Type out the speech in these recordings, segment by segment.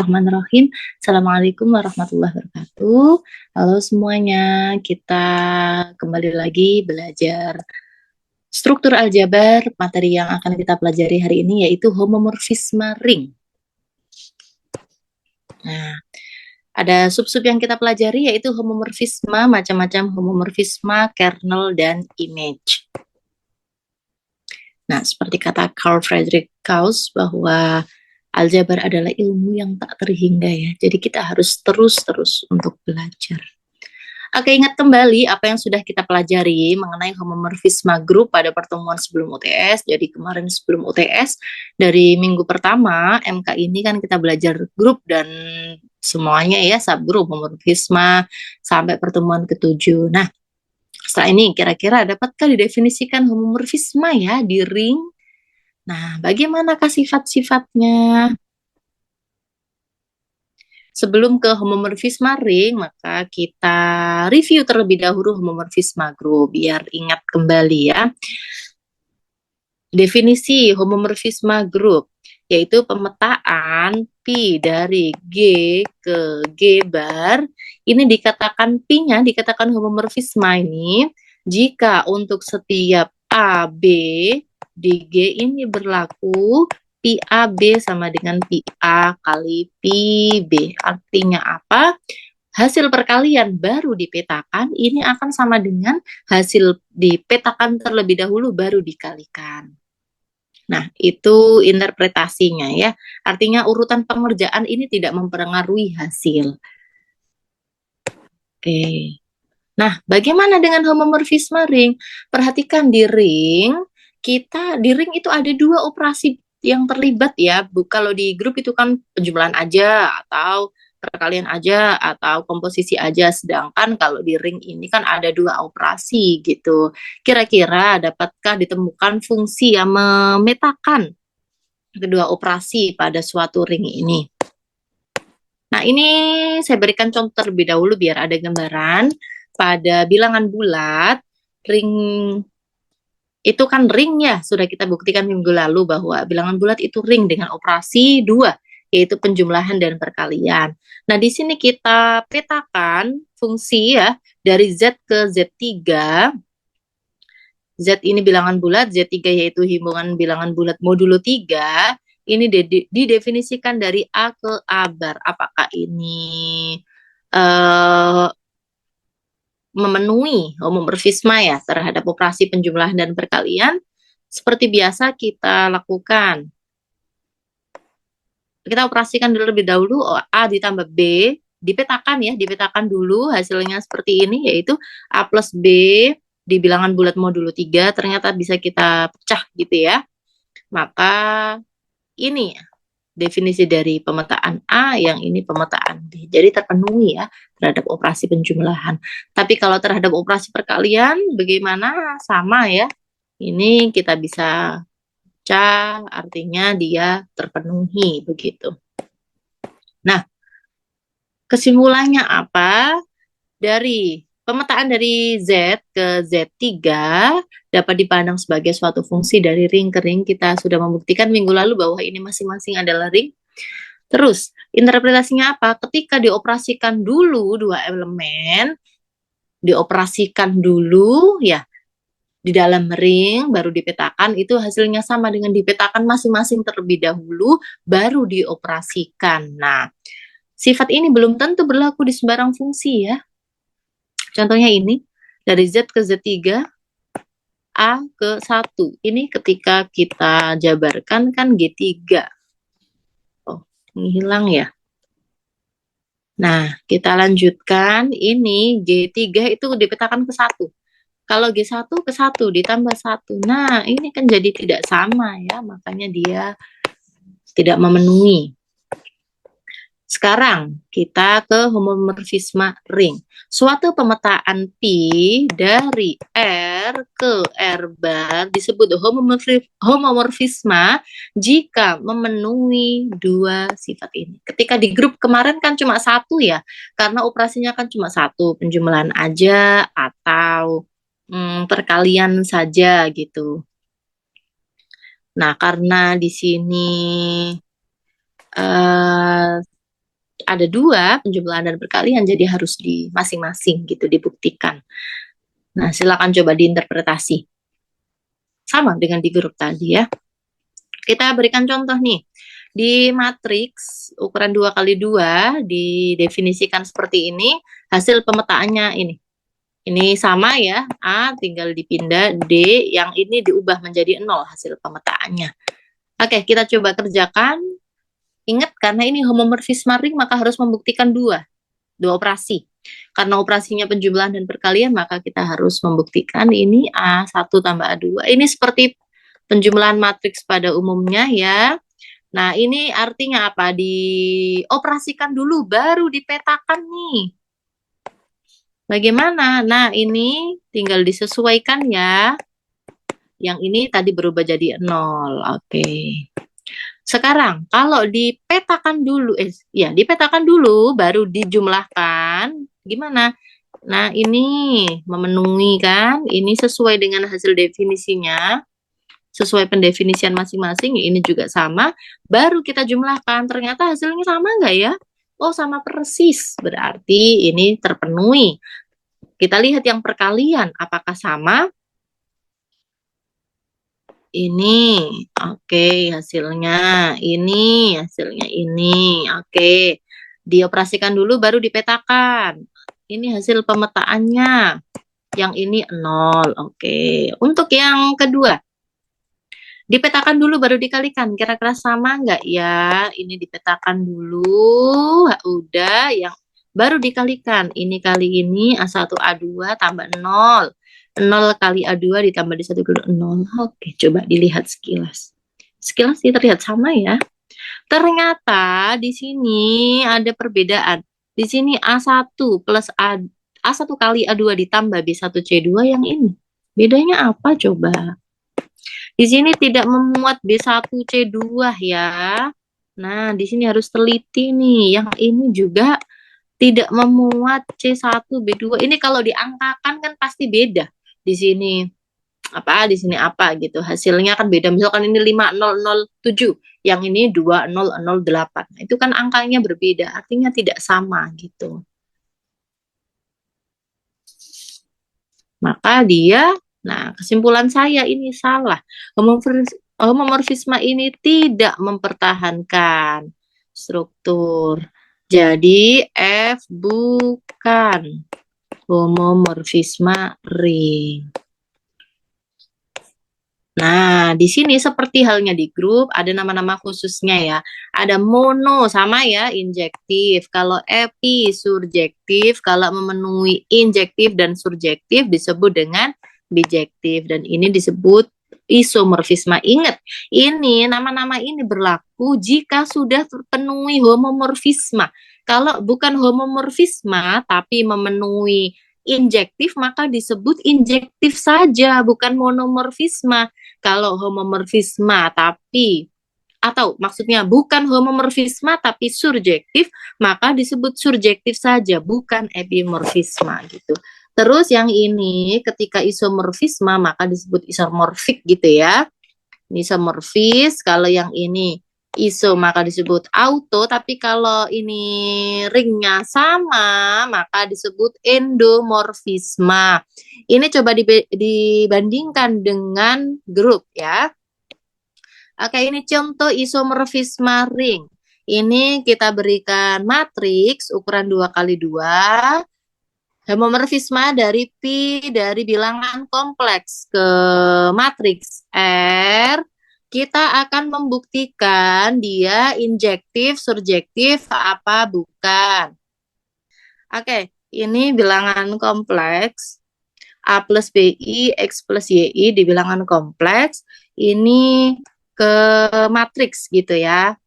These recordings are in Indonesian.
Bismillahirrahmanirrahim. Assalamualaikum warahmatullahi wabarakatuh. Halo semuanya, kita kembali lagi belajar struktur aljabar. Materi yang akan kita pelajari hari ini yaitu homomorfisme ring. Nah, ada sub-sub yang kita pelajari yaitu homomorfisme, macam-macam homomorfisme, kernel, dan image. Nah, seperti kata Carl Friedrich Gauss bahwa aljabar adalah ilmu yang tak terhingga ya. Jadi kita harus terus-terus untuk belajar. Oke, ingat kembali apa yang sudah kita pelajari mengenai homomorfisme grup pada pertemuan sebelum UTS. Jadi kemarin sebelum UTS, dari minggu pertama MK ini kan kita belajar grup dan semuanya ya, subgrup, homomorfisme, sampai pertemuan ke-7. Nah, setelah ini kira-kira dapatkah didefinisikan homomorfisme ya di ring? Nah, bagaimanakah sifat-sifatnya? Sebelum ke homomorfisme ring, maka kita review terlebih dahulu homomorfisme grup, biar ingat kembali ya. Definisi homomorfisme grup, yaitu pemetaan Pi dari G ke G bar, ini dikatakan Pi-nya, dikatakan homomorfisme ini, jika untuk setiap A, B, di G ini berlaku Pi A B sama dengan Pi A kali Pi B. Artinya apa? Hasil perkalian baru dipetakan, ini akan sama dengan hasil dipetakan terlebih dahulu baru dikalikan. Nah, itu interpretasinya ya. Artinya urutan pengerjaan ini tidak mempengaruhi hasil. Oke. Nah, bagaimana dengan homomorfisme ring? Perhatikan di ring, di ring itu ada dua operasi yang terlibat ya. Kalau di grup itu kan penjumlahan aja, atau perkalian aja, atau komposisi aja. Sedangkan kalau di ring ini kan ada dua operasi gitu. Kira-kira dapatkah ditemukan fungsi yang memetakan kedua operasi pada suatu ring ini? Nah, ini saya berikan contoh terlebih dahulu biar ada gambaran. Pada bilangan bulat, ring itu kan ring ya, sudah kita buktikan minggu lalu bahwa bilangan bulat itu ring dengan operasi 2, yaitu penjumlahan dan perkalian. Nah, di sini kita petakan fungsi ya, dari Z ke Z3. Z ini bilangan bulat, Z3 yaitu himpungan bilangan bulat modulo 3. Ini didefinisikan dari A ke A bar. Apakah ini memenuhi homomorfisme ya terhadap operasi penjumlahan dan perkalian? Seperti biasa kita lakukan. Kita operasikan terlebih dahulu A ditambah B, dipetakan ya, dipetakan dulu hasilnya seperti ini, yaitu A plus B di bilangan bulat modulo 3 ternyata bisa kita pecah gitu ya. Maka ini definisi dari pemetaan A, yang ini pemetaan B. Jadi terpenuhi ya terhadap operasi penjumlahan. Tapi kalau terhadap operasi perkalian bagaimana? Sama ya. Ini kita bisa pecah, artinya dia terpenuhi begitu. Nah, kesimpulannya apa? Dari pemetaan dari Z ke Z3 dapat dipandang sebagai suatu fungsi dari ring ke ring. Kita sudah membuktikan minggu lalu bahwa ini masing-masing adalah ring. Terus, interpretasinya apa? Ketika dioperasikan dulu dua elemen, dioperasikan dulu ya di dalam ring, baru dipetakan, itu hasilnya sama dengan dipetakan masing-masing terlebih dahulu, baru dioperasikan. Nah, sifat ini belum tentu berlaku di sembarang fungsi ya. Contohnya ini, dari Z ke Z3, A ke 1. Ini ketika kita jabarkan kan G3. Oh, ini hilang ya. Nah, kita lanjutkan. Ini G3 itu dipetakan ke 1. Kalau G1 ke 1 ditambah 1. Nah, ini kan jadi tidak sama ya, makanya dia tidak memenuhi. Sekarang kita ke homomorfisme ring. Suatu pemetaan Pi dari R ke R bar disebut homomorfisme jika memenuhi dua sifat ini. Ketika di grup kemarin kan cuma satu ya, karena operasinya kan cuma satu, penjumlahan aja atau perkalian saja gitu. Nah, karena di sini ada dua penjumlahan dan perkalian, jadi harus di masing-masing gitu dibuktikan. Nah, silakan coba diinterpretasi. Sama dengan di grup tadi ya. Kita berikan contoh nih. Di matriks ukuran 2x2 didefinisikan seperti ini, hasil pemetaannya ini. Ini sama ya, A tinggal dipindah, D yang ini diubah menjadi 0 hasil pemetaannya. Oke, kita coba kerjakan. Ingat, karena ini homomorfisme ring, maka harus membuktikan dua operasi. Karena operasinya penjumlahan dan perkalian, maka kita harus membuktikan ini A1 tambah A2. Ini seperti penjumlahan matriks pada umumnya ya. Nah, ini artinya apa? Dioperasikan dulu, baru dipetakan nih. Bagaimana? Nah, ini tinggal disesuaikan ya. Yang ini tadi berubah jadi 0. Oke. Sekarang, kalau dipetakan dulu, dipetakan dulu, baru dijumlahkan. Gimana? Nah, ini memenuhi kan? Ini sesuai dengan hasil definisinya. Sesuai pendefinisian masing-masing, ini juga sama. Baru kita jumlahkan. Ternyata hasilnya sama nggak ya? Oh, sama persis. Berarti ini terpenuhi. Kita lihat yang perkalian. Apakah sama? Ini, oke, hasilnya ini, oke. Dioperasikan dulu baru dipetakan. Ini hasil pemetaannya. Yang ini 0, oke. Untuk yang kedua, dipetakan dulu baru dikalikan. Kira-kira sama nggak ya? Ini dipetakan dulu, udah, yang baru dikalikan. Ini kali ini A1 A2 tambah 0. 0 kali A2 ditambah di 1 kali 0. Oke, coba dilihat sekilas. Sekilas ini terlihat sama ya. Ternyata di sini ada perbedaan. Di sini A1 plus A1 kali A2 ditambah B1C2 yang ini. Bedanya apa coba? Di sini tidak memuat B1C2 ya. Nah, di sini harus teliti nih. Yang ini juga tidak memuat C1B2. Ini kalau diangkakan kan pasti beda. Di sini apa gitu. Hasilnya kan beda. Misalkan ini 5007, yang ini 2008. Nah, itu kan angkanya berbeda, artinya tidak sama gitu. Maka dia, nah kesimpulan saya ini salah. Homomorfisme ini tidak mempertahankan struktur. Jadi F bukan homomorfisme ring. Nah, di sini seperti halnya di grup, ada nama-nama khususnya ya. Ada mono, sama ya, injektif. Kalau epi, surjektif. Kalau memenuhi injektif dan surjektif disebut dengan bijektif. Dan ini disebut isomorfisme. Ingat, ini nama-nama ini berlaku jika sudah terpenuhi homomorfisme. Kalau bukan homomorfisme, tapi memenuhi injektif, maka disebut injektif saja, bukan monomorfisme. Kalau homomorfisme atau maksudnya bukan homomorfisme tapi surjektif, maka disebut surjektif saja, bukan epimorfisme gitu. Terus yang ini ketika isomorfisme maka disebut isomorfik gitu ya. Isomorfis. Kalau yang ini iso maka disebut auto, tapi kalau ini ringnya sama maka disebut endomorfisme. Ini coba dibandingkan dengan grup ya. Oke, ini contoh isomorfisme ring. Ini kita berikan matriks ukuran 2x2. Homomorfisme dari P dari bilangan kompleks ke matriks R. Kita akan membuktikan dia injektif, surjektif, apa bukan. Oke, ini bilangan kompleks. A plus BI, X plus YI di bilangan kompleks. Ini ke matriks gitu ya.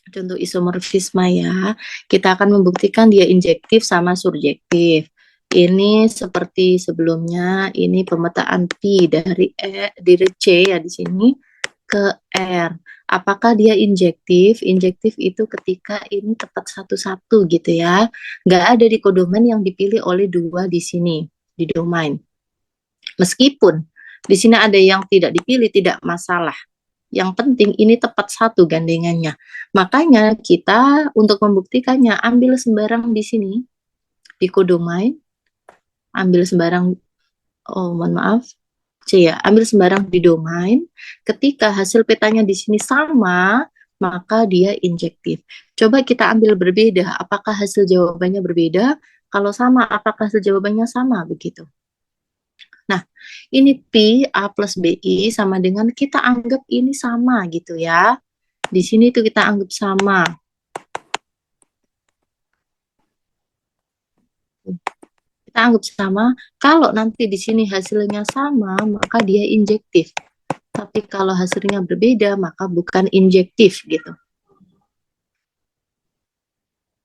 Contoh isomorfisme ya. Kita akan membuktikan dia injektif sama surjektif. Ini seperti sebelumnya, ini pemetaan P dari C ya di sini ke R. Apakah dia injektif? Injektif itu ketika ini tepat satu-satu gitu ya. Nggak ada di kodomen yang dipilih oleh dua di sini, di domain. Meskipun di sini ada yang tidak dipilih, tidak masalah. Yang penting ini tepat satu gandengannya. Makanya kita untuk membuktikannya ambil sembarang di sini di kodomain, ambil sembarang, oh mohon maaf, C ya, ambil sembarang di domain. Ketika hasil petanya di sini sama, maka dia injektif. Coba kita ambil berbeda, apakah hasil jawabannya berbeda? Kalau sama, apakah hasil jawabannya sama? Begitu. Nah, ini P A plus BI sama dengan kita anggap ini sama gitu ya. Di sini tuh kita anggap sama. Kita anggap sama. Kalau nanti di sini hasilnya sama, maka dia injektif. Tapi kalau hasilnya berbeda, maka bukan injektif gitu.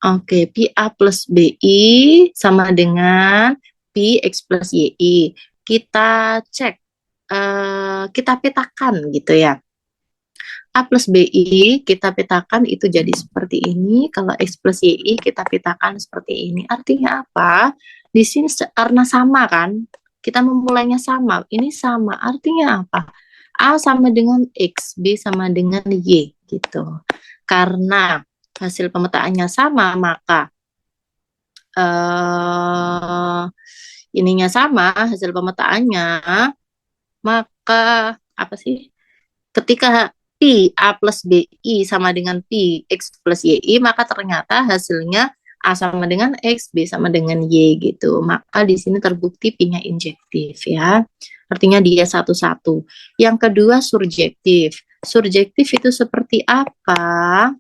Oke, Pi A plus BI sama dengan Pi X plus YI. Kita cek, kita petakan gitu ya. A plus BI kita petakan itu jadi seperti ini. Kalau X plus YI kita petakan seperti ini. Artinya apa? Di sini karena sama kan, kita memulainya sama. Ini sama, artinya apa? A sama dengan X, B sama dengan Y gitu. Karena hasil pemetaannya sama, maka ininya sama, hasil pemetaannya, maka apa sih? Ketika Pi A plus BI sama dengan Pi X plus YI, maka ternyata hasilnya A sama dengan X, B sama dengan Y gitu. Maka di sini terbukti Pi-nya injektif ya. Artinya dia satu-satu. Yang kedua surjektif. Surjektif itu seperti apa?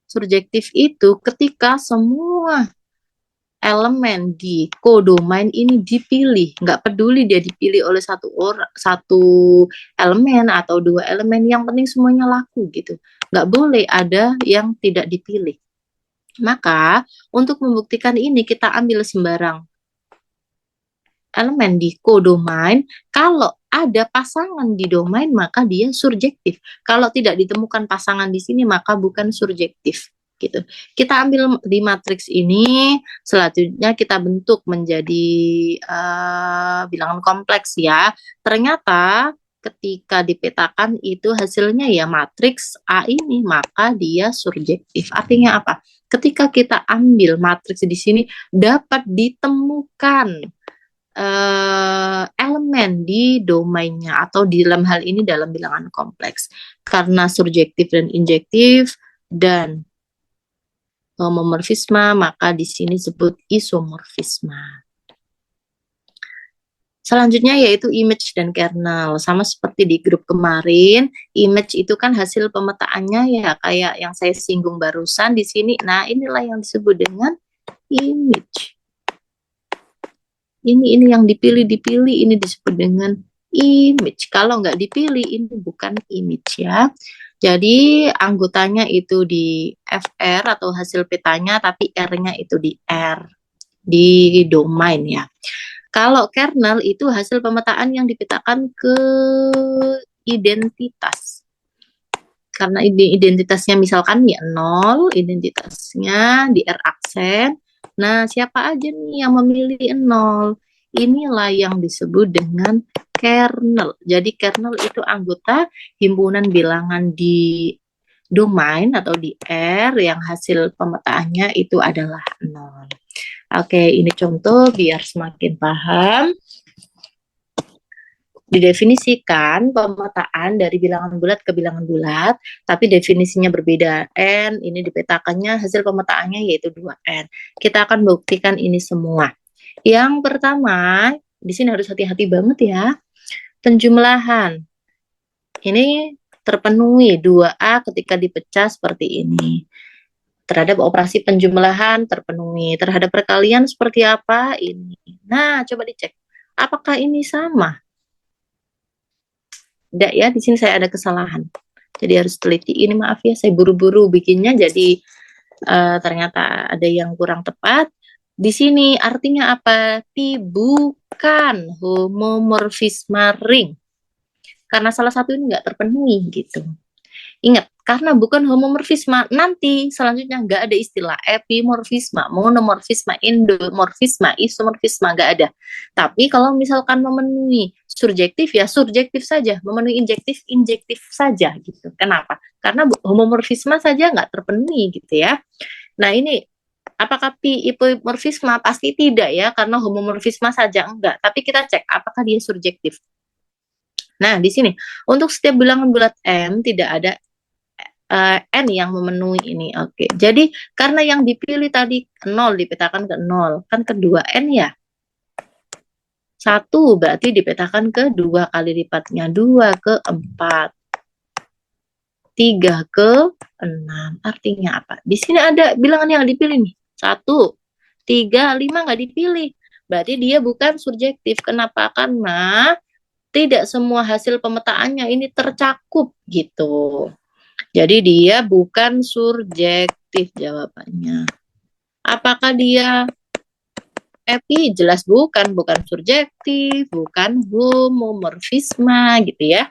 Surjektif itu ketika semua elemen di kodomain ini dipilih, nggak peduli dia dipilih oleh satu orang, satu elemen atau dua elemen, yang penting semuanya laku gitu, nggak boleh ada yang tidak dipilih. Maka untuk membuktikan ini kita ambil sembarang elemen di kodomain. Kalau ada pasangan di domain maka dia surjektif. Kalau tidak ditemukan pasangan di sini maka bukan surjektif gitu. Kita ambil di matriks ini, selanjutnya kita bentuk menjadi bilangan kompleks ya. Ternyata ketika dipetakan itu hasilnya ya matriks A ini, maka dia surjektif. Artinya apa? Ketika kita ambil matriks di sini dapat ditemukan elemen di domainnya atau di dalam hal ini dalam bilangan kompleks. Karena surjektif dan injektif dan homomorfisme, maka di sini disebut isomorfisme. Selanjutnya yaitu image dan kernel. Sama seperti di grup kemarin, image itu kan hasil pemetaannya ya kayak yang saya singgung barusan di sini. Nah, inilah yang disebut dengan image. Ini yang dipilih, ini disebut dengan image. Kalau nggak dipilih, ini bukan image ya. Jadi anggotanya itu di FR atau hasil petanya, tapi R-nya itu di R, di domain ya. Kalau kernel itu hasil pemetaan yang dipetakan ke identitas. Karena identitasnya misalkan ya 0, identitasnya di R aksen. Nah, siapa aja nih yang memilih 0? Inilah yang disebut dengan kernel. Jadi kernel itu anggota himpunan bilangan di domain atau di R yang hasil pemetaannya itu adalah 0. Oke, ini contoh biar semakin paham. Didefinisikan pemetaan dari bilangan bulat ke bilangan bulat, tapi definisinya berbeda. N, ini dipetakannya hasil pemetaannya yaitu 2N. Kita akan buktikan ini semua. Yang pertama, di sini harus hati-hati banget ya. Penjumlahan. Ini terpenuhi 2A ketika dipecah seperti ini. Terhadap operasi penjumlahan terpenuhi. Terhadap perkalian seperti apa? Ini. Nah, coba dicek. Apakah ini sama? Tidak ya, di sini saya ada kesalahan. Jadi harus teliti. Ini maaf ya, saya buru-buru bikinnya jadi ternyata ada yang kurang tepat. Di sini artinya apa? Bukan homomorfisme ring. Karena salah satu ini nggak terpenuhi gitu. Ingat, Karena bukan homomorfisme. Nanti selanjutnya nggak ada istilah epimorfisme, monomorfisme, endomorfisme, isomorfisme, nggak ada. Tapi kalau misalkan memenuhi surjektif ya surjektif saja, memenuhi injektif injektif saja gitu. Kenapa? Karena homomorfisme saja nggak terpenuhi gitu ya. Nah ini apakah epimorfisme? Pasti tidak ya, karena homomorfisme saja enggak. Tapi kita cek apakah dia surjektif. Nah di sini untuk setiap bilangan bulat M tidak ada N yang memenuhi ini. Oke. Jadi karena yang dipilih tadi 0 dipetakan ke 0, kan kedua N ya. 1 berarti dipetakan ke 2 kali lipatnya, 2 ke 4. 3 ke 6. Artinya apa? Di sini ada bilangan yang dipilih nih. 1, 3, 5 nggak dipilih. Berarti dia bukan surjektif. Kenapa? Karena tidak semua hasil pemetaannya ini tercakup gitu. Jadi dia bukan surjektif jawabannya. Apakah dia epi? Jelas bukan surjektif, bukan homomorfisme gitu ya.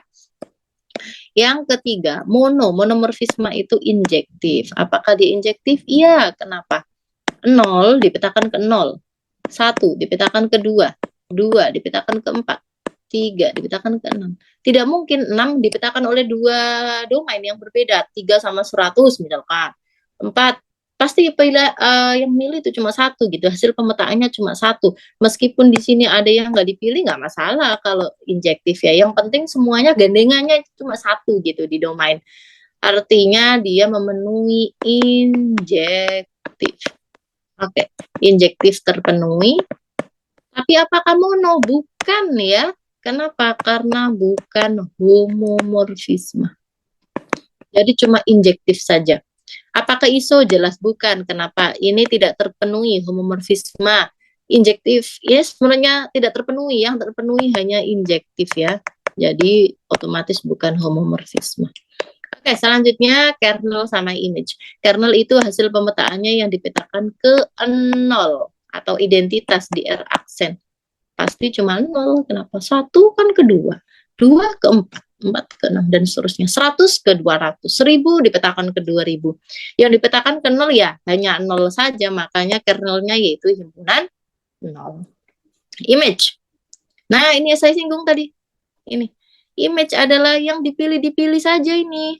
Yang ketiga, monomorfisme itu injektif. Apakah dia injektif? Iya, kenapa? 0 dipetakan ke 0, 1 dipetakan ke 2, 2 dipetakan ke 4, 3 dipetakan ke 6. Tidak mungkin 6 dipetakan oleh dua domain yang berbeda, 3 sama 100 misalkan. 4 pasti yang milih itu cuma 1 gitu, hasil pemetaannya cuma 1. Meskipun di sini ada yang nggak dipilih nggak masalah kalau injektif ya. Yang penting semuanya gandengannya cuma 1 gitu di domain. Artinya dia memenuhi injektif. Oke, injektif terpenuhi. Tapi apakah mono? Bukan ya. Kenapa? Karena bukan homomorfisme. Jadi cuma injektif saja. Apakah iso? Jelas bukan. Kenapa? Ini tidak terpenuhi homomorfisme. Injektif, yes, sebenarnya tidak terpenuhi. Yang terpenuhi hanya injektif ya. Jadi otomatis bukan homomorfisme. Oke, selanjutnya kernel sama image. Kernel itu hasil pemetaannya yang dipetakan ke 0 atau identitas di R aksen. Pasti cuma 0. Kenapa? 1 kan ke 2, 2 ke 4, 4 ke 6 dan seterusnya. 100 ke 200, 1000 dipetakan ke 2000. Yang dipetakan ke 0 ya hanya 0 saja, makanya kernelnya yaitu himpunan 0. Image. Nah, ini yang saya singgung tadi. Ini. Image adalah yang dipilih saja ini.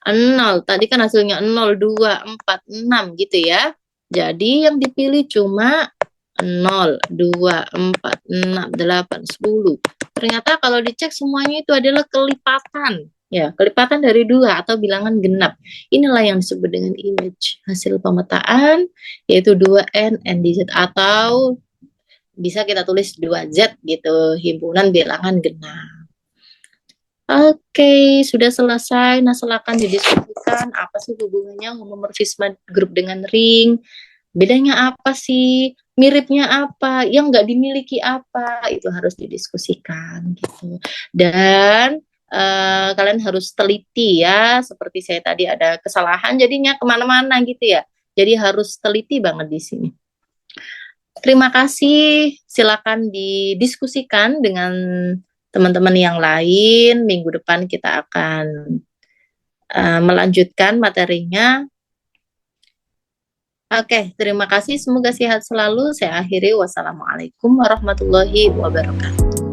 0, tadi kan hasilnya 0, 2, 4, 6 gitu ya. Jadi yang dipilih cuma 0, 2, 4, 6, 8, 10. Ternyata kalau dicek semuanya itu adalah kelipatan. Ya, kelipatan dari 2 atau bilangan genap. Inilah yang disebut dengan image. Hasil pemetaan yaitu 2N, N di Z, atau bisa kita tulis 2Z gitu, himpunan bilangan genap. Oke, sudah selesai. Nah, silakan didiskusikan apa sih hubungannya homomorfisme grup dengan ring. Bedanya apa sih? Miripnya apa? Yang nggak dimiliki apa? Itu harus didiskusikan gitu. Dan kalian harus teliti ya. Seperti saya tadi ada kesalahan, jadinya kemana-mana gitu ya. Jadi harus teliti banget di sini. Terima kasih. Silakan didiskusikan dengan teman-teman yang lain. Minggu depan kita akan melanjutkan materinya. Oke, terima kasih. Semoga sehat selalu. Saya akhiri. Wassalamualaikum warahmatullahi wabarakatuh.